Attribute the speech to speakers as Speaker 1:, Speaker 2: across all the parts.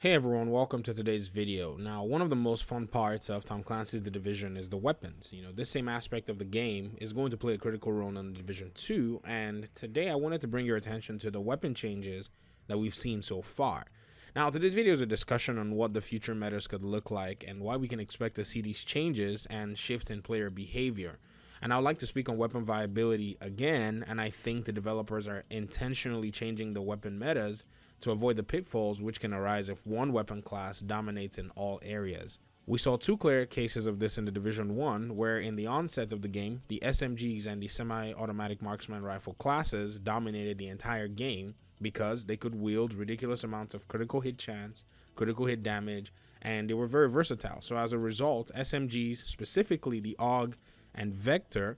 Speaker 1: Hey everyone, welcome to today's video. Now, one of the most fun parts of Tom Clancy's The Division is the weapons. This same aspect of the game is going to play a critical role in The Division 2, and today I wanted to bring your attention to the weapon changes that we've seen so far. Now, today's video is a discussion on what the future metas could look like and why we can expect to see these changes and shifts in player behavior. And I'd like to speak on weapon viability again, and I think the developers are intentionally changing the weapon metas to avoid the pitfalls which can arise if one weapon class dominates in all areas. We saw two clear cases of this in the Division 1, where in the onset of the game, the SMGs and the semi-automatic marksman rifle classes dominated the entire game because they could wield ridiculous amounts of critical hit chance, critical hit damage, and they were very versatile. So as a result, SMGs, specifically the AUG and Vector,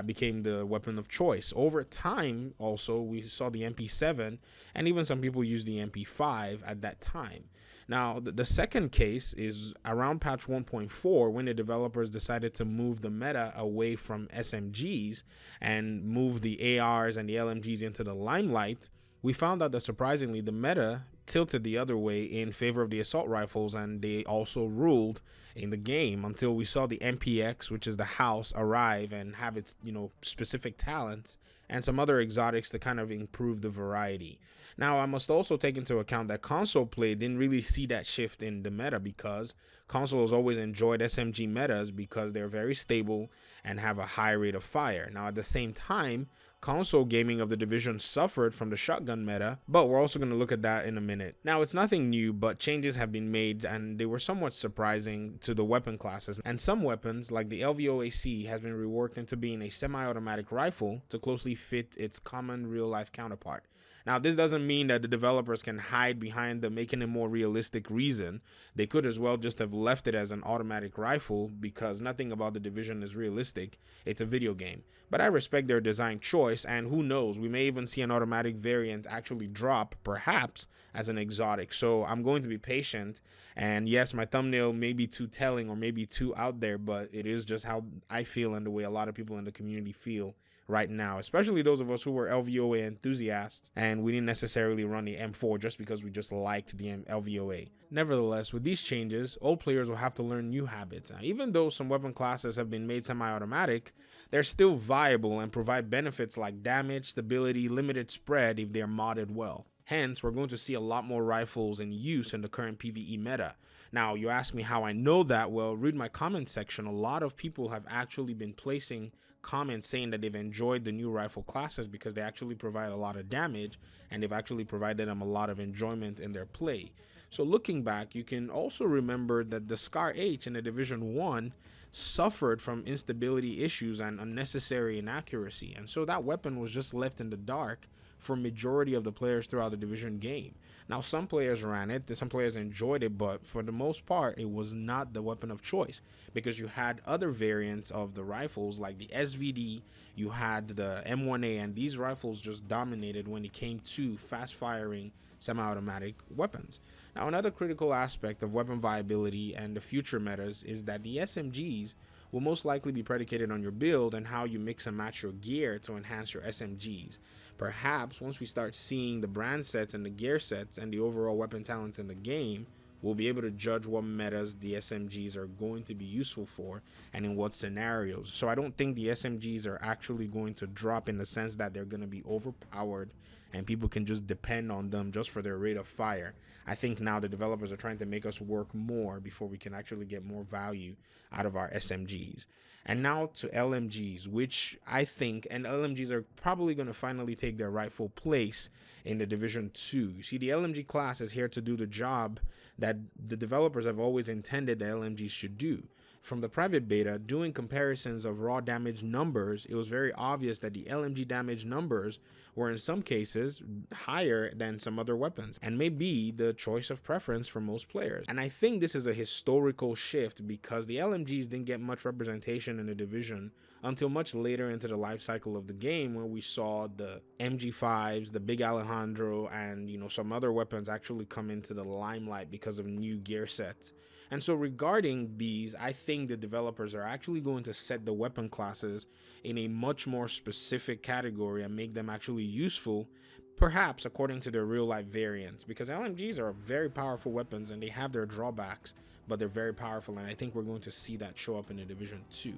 Speaker 1: became the weapon of choice. Over time, also, we saw the MP7, and even some people used the MP5 at that time. Now, the second case is around patch 1.4, when the developers decided to move the meta away from SMGs and move the ARs and the LMGs into the limelight. We found out that surprisingly, the meta tilted the other way in favor of the assault rifles, and they also ruled in the game until we saw the MPX, which is the house, arrive and have its specific talents and some other exotics to kind of improve the variety. Now, I must also take into account that console play didn't really see that shift in the meta because consoles always enjoyed SMG metas because they're very stable and have a high rate of fire. Now, at the same time, console gaming of the Division suffered from the shotgun meta, but we're also going to look at that in a minute. Now, it's nothing new, but changes have been made and they were somewhat surprising to the weapon classes, and some weapons like the LVOAC has been reworked into being a semi-automatic rifle to closely fit its common real-life counterpart. Now, this doesn't mean that the developers can hide behind the making it more realistic reason. They could as well just have left it as an automatic rifle because nothing about the Division is realistic. It's a video game. But I respect their design choice, and who knows, we may even see an automatic variant actually drop, perhaps as an exotic. So I'm going to be patient, and yes, my thumbnail may be too telling or maybe too out there, but it is just how I feel and the way a lot of people in the community feel right now, especially those of us who were LVOA enthusiasts and we didn't necessarily run the M4 just because we just liked the LVOA. Nevertheless, with these changes, old players will have to learn new habits. Now, even though some weapon classes have been made semi-automatic, they're still viable and provide benefits like damage, stability, limited spread if they're modded well. Hence, we're going to see a lot more rifles in use in the current PvE meta. Now, you ask me how I know that. Well, read my comment section. A lot of people have actually been placing comments saying that they've enjoyed the new rifle classes because they actually provide a lot of damage and they've actually provided them a lot of enjoyment in their play. So looking back, you can also remember that the Scar H in the Division 1 suffered from instability issues and unnecessary inaccuracy, and so that weapon was just left in the dark for majority of the players throughout the Division game. Now, some players ran it, some players enjoyed it, but for the most part, it was not the weapon of choice because you had other variants of the rifles like the SVD, you had the M1A, and these rifles just dominated when it came to fast-firing semi-automatic weapons. Now, another critical aspect of weapon viability and the future metas is that the SMGs will most likely be predicated on your build and how you mix and match your gear to enhance your SMGs. Perhaps once we start seeing the brand sets and the gear sets and the overall weapon talents in the game, we'll be able to judge what metas the SMGs are going to be useful for and in what scenarios. So I don't think the SMGs are actually going to drop in the sense that they're going to be overpowered and people can just depend on them just for their rate of fire. I think now the developers are trying to make us work more before we can actually get more value out of our SMGs. And now to LMGs, which I think, and LMGs are probably going to finally take their rightful place in the Division 2. You see, the LMG class is here to do the job that the developers have always intended the LMGs should do. From the private beta, doing comparisons of raw damage numbers, it was very obvious that the LMG damage numbers were in some cases higher than some other weapons and may be the choice of preference for most players. And I think this is a historical shift because the LMGs didn't get much representation in the Division until much later into the life cycle of the game, when we saw the MG5s, the Big Alejandro, and some other weapons actually come into the limelight because of new gear sets. And so regarding these, I think the developers are actually going to set the weapon classes in a much more specific category and make them actually useful perhaps according to their real life variants, because LMGs are very powerful weapons and they have their drawbacks, but they're very powerful, and I think we're going to see that show up in the Division 2.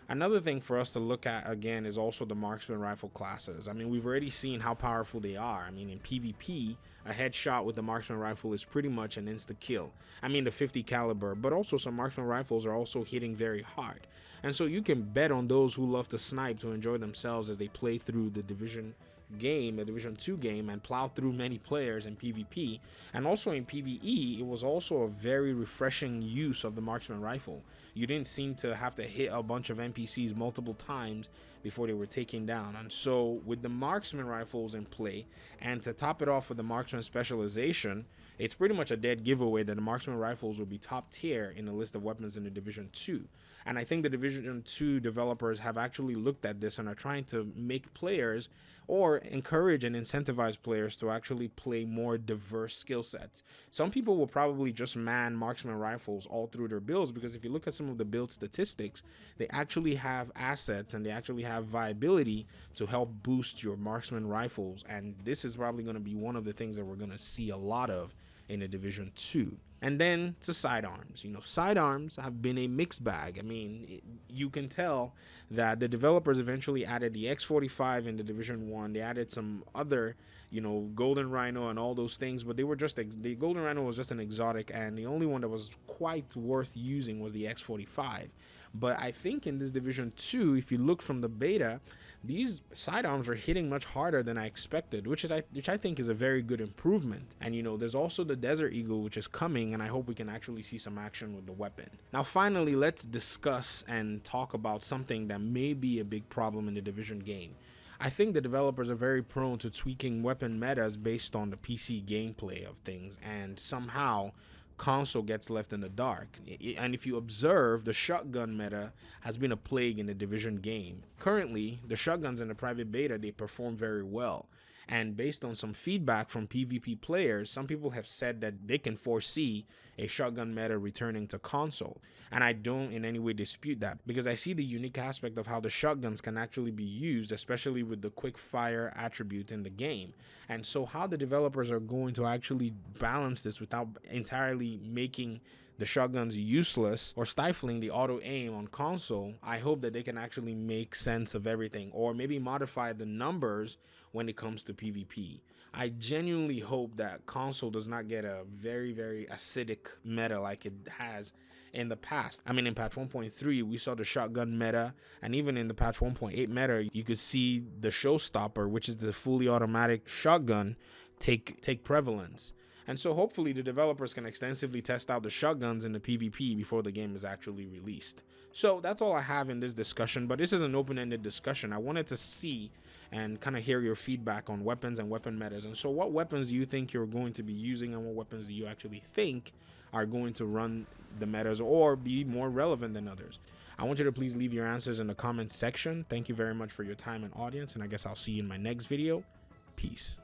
Speaker 1: Another thing for us to look at again is also the marksman rifle classes. I mean, we've already seen how powerful they are. I mean, in PvP, a headshot with the marksman rifle is pretty much an insta kill. I mean, the 50 caliber, but also some marksman rifles are also hitting very hard. And so you can bet on those who love to snipe to enjoy themselves as they play through the Division game, the Division 2 game, and plow through many players in PvP. And also in PvE, it was also a very refreshing use of the marksman rifle. You didn't seem to have to hit a bunch of NPCs multiple times before they were taken down. And so with the marksman rifles in play, and to top it off with the marksman specialization, it's pretty much a dead giveaway that the marksman rifles will be top tier in the list of weapons in the Division 2. And I think the Division 2 developers have actually looked at this and are trying to make players, or encourage and incentivize players to actually play more diverse skill sets. Some people will probably just man marksman rifles all through their builds, because if you look at some of the build statistics, they actually have assets and they actually have viability to help boost your marksman rifles. And this is probably going to be one of the things that we're going to see a lot of in the Division 2. And then to sidearms. You know, sidearms have been a mixed bag. I mean, you can tell that the developers eventually added the X45 in the Division 1. They added some other, you know, Golden Rhino and all those things, but they were just, the Golden Rhino was just an exotic, and the only one that was quite worth using was the X45. But I think in this Division 2, if you look from the beta, these sidearms are hitting much harder than I expected, which I think is a very good improvement. And you know, there's also the Desert Eagle, which is coming, and I hope we can actually see some action with the weapon. Now finally, let's discuss and talk about something that may be a big problem in the Division game. I think the developers are very prone to tweaking weapon metas based on the PC gameplay of things, and somehow console gets left in the dark. And if you observe, the shotgun meta has been a plague in the Division game. Currently, the shotguns in the private beta, they perform very well. And based on some feedback from PvP players, some people have said that they can foresee a shotgun meta returning to console. And I don't in any way dispute that, because I see the unique aspect of how the shotguns can actually be used, especially with the quick fire attribute in the game. And so how the developers are going to actually balance this without entirely making the shotguns useless or stifling the auto aim on console, I hope that they can actually make sense of everything, or maybe modify the numbers when it comes to PvP. I genuinely hope that console does not get a very, very acidic meta like it has in the past. I mean, in patch 1.3, we saw the shotgun meta, and even in the patch 1.8 meta, you could see the showstopper, which is the fully automatic shotgun, take prevalence. And so hopefully the developers can extensively test out the shotguns in the PvP before the game is actually released. So that's all I have in this discussion, but this is an open-ended discussion. I wanted to see and kind of hear your feedback on weapons and weapon metas. And so what weapons do you think you're going to be using, and what weapons do you actually think are going to run the metas or be more relevant than others? I want you to please leave your answers in the comments section. Thank you very much for your time and audience, and I guess I'll see you in my next video. Peace.